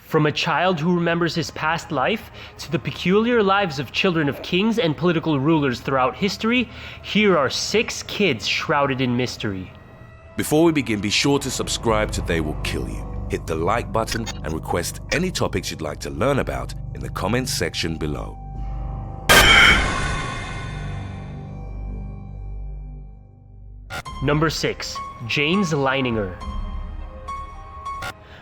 From a child who remembers his past life to the peculiar lives of children of kings and political rulers throughout history, here are 6 kids shrouded in mystery. Before we begin, be sure to subscribe to They Will Kill You. Hit the like button and request any topics you'd like to learn about in the comments section below. Number 6. James Leininger.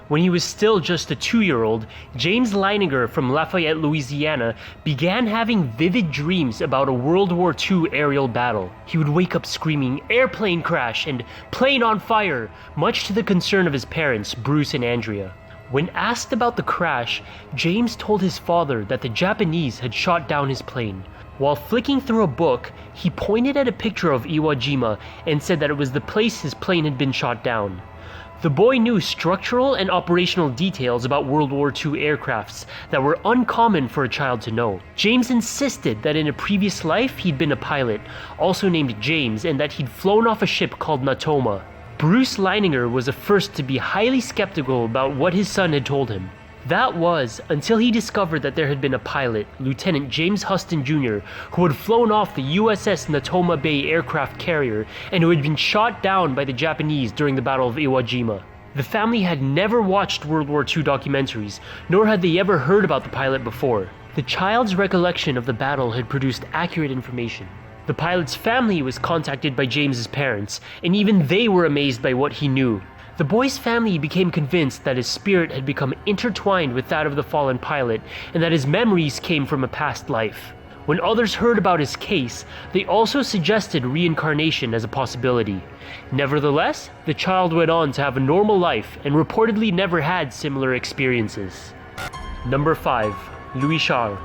When he was still just a 2-year-old, James Leininger from Lafayette, Louisiana, began having vivid dreams about a World War II aerial battle. He would wake up screaming, "Airplane crash" and "Plane on fire," much to the concern of his parents, Bruce and Andrea. When asked about the crash, James told his father that the Japanese had shot down his plane. While flicking through a book, he pointed at a picture of Iwo Jima and said that it was the place his plane had been shot down. The boy knew structural and operational details about World War II aircrafts that were uncommon for a child to know. James insisted that in a previous life he'd been a pilot, also named James, and that he'd flown off a ship called Natoma. Bruce Leininger was the first to be highly skeptical about what his son had told him. That was until he discovered that there had been a pilot, Lieutenant James Huston Jr., who had flown off the USS Natoma Bay aircraft carrier and who had been shot down by the Japanese during the Battle of Iwo Jima. The family had never watched World War II documentaries, nor had they ever heard about the pilot before. The child's recollection of the battle had produced accurate information. The pilot's family was contacted by James's parents, and even they were amazed by what he knew. The boy's family became convinced that his spirit had become intertwined with that of the fallen pilot, and that his memories came from a past life. When others heard about his case, they also suggested reincarnation as a possibility. Nevertheless, the child went on to have a normal life and reportedly never had similar experiences. Number 5. Louis Charles.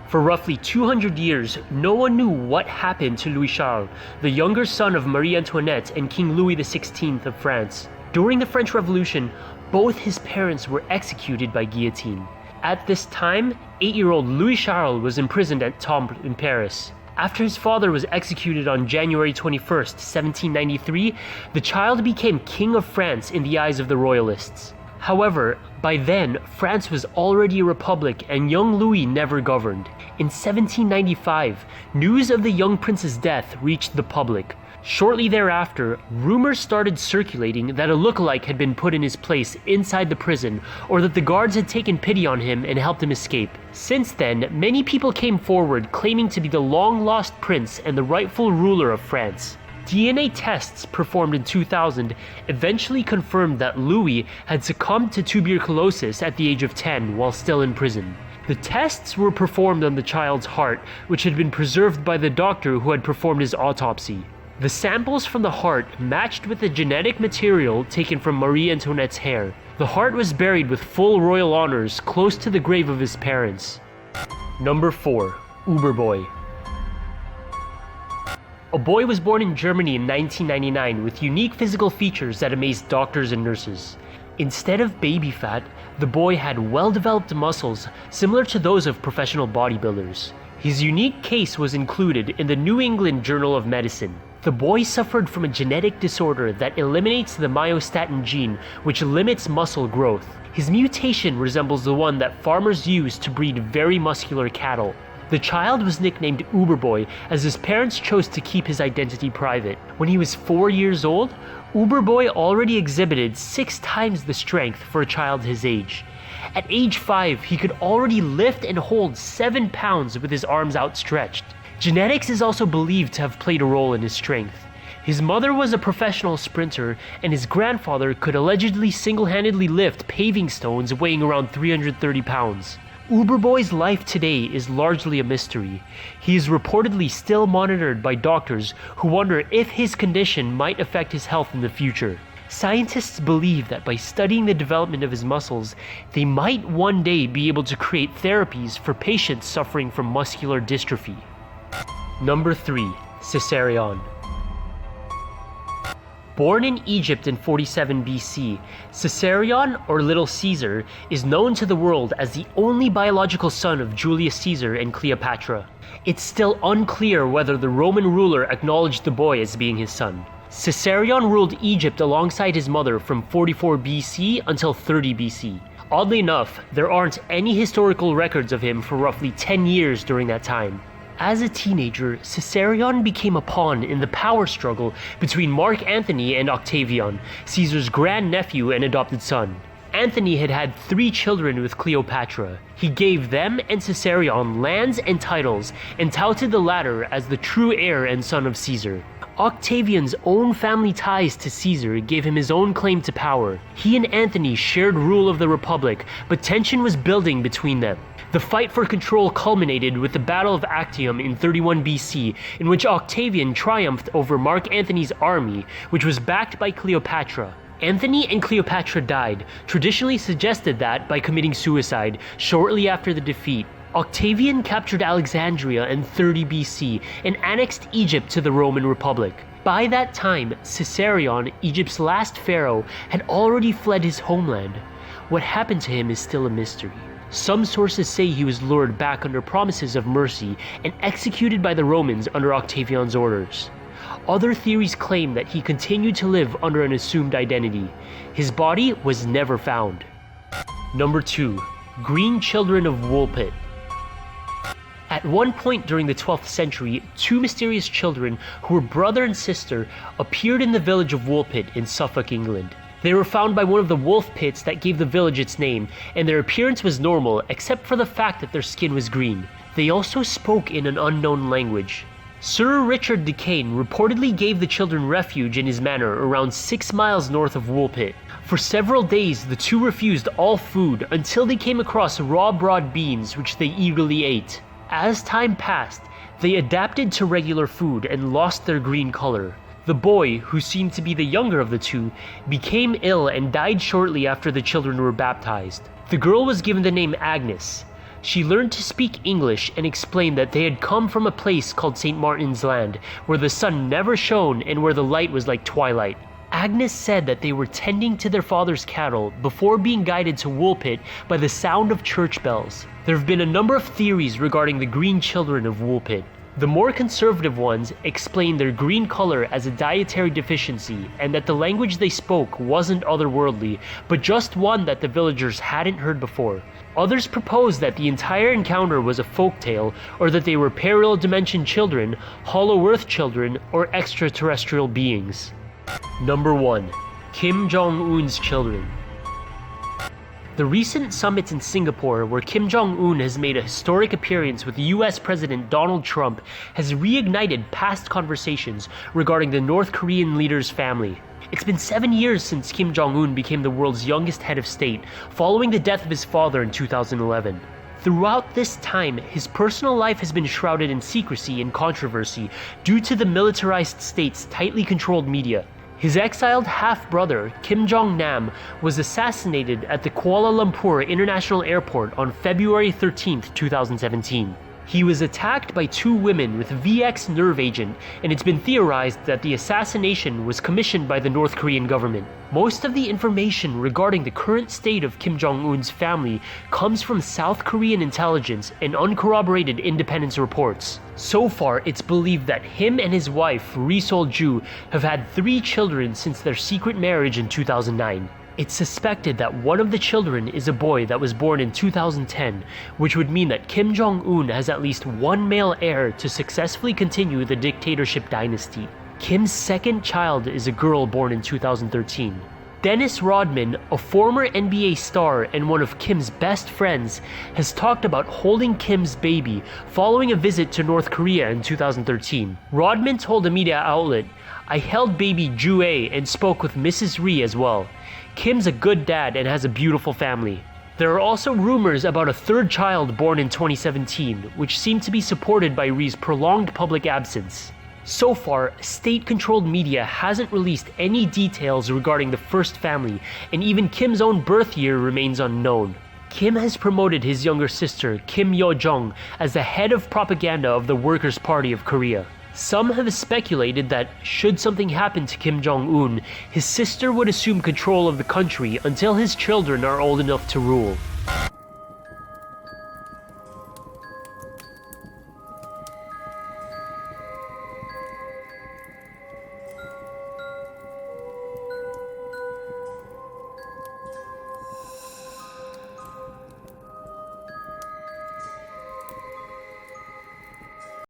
For roughly 200 years, no one knew what happened to Louis Charles, the younger son of Marie Antoinette and King Louis XVI of France. During the French Revolution, both his parents were executed by guillotine. At this time, 8-year-old Louis Charles was imprisoned at Temple in Paris. After his father was executed on January 21st, 1793, the child became King of France in the eyes of the royalists. However, by then, France was already a republic and young Louis never governed. In 1795, news of the young prince's death reached the public. Shortly thereafter, rumors started circulating that a lookalike had been put in his place inside the prison, or that the guards had taken pity on him and helped him escape. Since then, many people came forward claiming to be the long-lost prince and the rightful ruler of France. DNA tests performed in 2000 eventually confirmed that Louis had succumbed to tuberculosis at the age of 10 while still in prison. The tests were performed on the child's heart, which had been preserved by the doctor who had performed his autopsy. The samples from the heart matched with the genetic material taken from Marie Antoinette's hair. The heart was buried with full royal honors close to the grave of his parents. Number 4. Uber Boy. A boy was born in Germany in 1999 with unique physical features that amazed doctors and nurses. Instead of baby fat, the boy had well-developed muscles similar to those of professional bodybuilders. His unique case was included in the New England Journal of Medicine. The boy suffered from a genetic disorder that eliminates the myostatin gene, which limits muscle growth. His mutation resembles the one that farmers use to breed very muscular cattle. The child was nicknamed Uber Boy as his parents chose to keep his identity private. When he was 4 years old, Uber Boy already exhibited 6 times the strength for a child his age. At age 5, he could already lift and hold 7 pounds with his arms outstretched. Genetics is also believed to have played a role in his strength. His mother was a professional sprinter, and his grandfather could allegedly single-handedly lift paving stones weighing around 330 pounds. Uber Boy's life today is largely a mystery. He is reportedly still monitored by doctors who wonder if his condition might affect his health in the future. Scientists believe that by studying the development of his muscles, they might one day be able to create therapies for patients suffering from muscular dystrophy. Number 3. Caesarion. Born in Egypt in 47 BC, Caesarion, or Little Caesar, is known to the world as the only biological son of Julius Caesar and Cleopatra. It's still unclear whether the Roman ruler acknowledged the boy as being his son. Caesarion ruled Egypt alongside his mother from 44 BC until 30 BC. Oddly enough, there aren't any historical records of him for roughly 10 years during that time. As a teenager, Caesarion became a pawn in the power struggle between Mark Antony and Octavian, Caesar's grandnephew and adopted son. Antony had had 3 children with Cleopatra. He gave them and Caesarion lands and titles, and touted the latter as the true heir and son of Caesar. Octavian's own family ties to Caesar gave him his own claim to power. He and Antony shared rule of the Republic, but tension was building between them. The fight for control culminated with the Battle of Actium in 31 BC, in which Octavian triumphed over Mark Antony's army, which was backed by Cleopatra. Antony and Cleopatra died, traditionally suggested that by committing suicide, shortly after the defeat. Octavian captured Alexandria in 30 BC and annexed Egypt to the Roman Republic. By that time, Caesarion, Egypt's last pharaoh, had already fled his homeland. What happened to him is still a mystery. Some sources say he was lured back under promises of mercy and executed by the Romans under Octavian's orders. Other theories claim that he continued to live under an assumed identity. His body was never found. Number 2. Green Children of Woolpit. At one point during the 12th century, 2 mysterious children who were brother and sister appeared in the village of Woolpit in Suffolk, England. They were found by one of the wolf pits that gave the village its name, and their appearance was normal except for the fact that their skin was green. They also spoke in an unknown language. Sir Richard de Caine reportedly gave the children refuge in his manor around 6 miles north of Woolpit. For several days, the 2 refused all food until they came across raw broad beans, which they eagerly ate. As time passed, they adapted to regular food and lost their green color. The boy, who seemed to be the younger of the 2, became ill and died shortly after the children were baptized. The girl was given the name Agnes. She learned to speak English and explained that they had come from a place called St. Martin's Land, where the sun never shone and where the light was like twilight. Agnes said that they were tending to their father's cattle before being guided to Woolpit by the sound of church bells. There have been a number of theories regarding the green children of Woolpit. The more conservative ones explain their green color as a dietary deficiency and that the language they spoke wasn't otherworldly, but just one that the villagers hadn't heard before. Others propose that the entire encounter was a folktale, or that they were parallel dimension children, hollow earth children, or extraterrestrial beings. Number 1. Kim Jong-un's children. The recent summit in Singapore, where Kim Jong-un has made a historic appearance with US President Donald Trump, has reignited past conversations regarding the North Korean leader's family. It's been 7 years since Kim Jong-un became the world's youngest head of state, following the death of his father in 2011. Throughout this time, his personal life has been shrouded in secrecy and controversy due to the militarized state's tightly controlled media. His exiled half-brother, Kim Jong-nam, was assassinated at the Kuala Lumpur International Airport on February 13, 2017. He was attacked by 2 women with VX nerve agent, and it's been theorized that the assassination was commissioned by the North Korean government. Most of the information regarding the current state of Kim Jong-un's family comes from South Korean intelligence and uncorroborated independence reports. So far, it's believed that him and his wife, Ri Sol-ju, have had 3 children since their secret marriage in 2009. It's suspected that one of the children is a boy that was born in 2010, which would mean that Kim Jong-un has at least 1 male heir to successfully continue the dictatorship dynasty. Kim's second child is a girl born in 2013. Dennis Rodman, a former NBA star and one of Kim's best friends, has talked about holding Kim's baby following a visit to North Korea in 2013. Rodman told a media outlet, "I held baby Ju-ae and spoke with Mrs. Ri as well. Kim's a good dad and has a beautiful family." There are also rumors about a 3rd child born in 2017, which seem to be supported by Ri's prolonged public absence. So far, state-controlled media hasn't released any details regarding the first family, and even Kim's own birth year remains unknown. Kim has promoted his younger sister, Kim Yo-jong, as the head of propaganda of the Workers' Party of Korea. Some have speculated that, should something happen to Kim Jong-un, his sister would assume control of the country until his children are old enough to rule.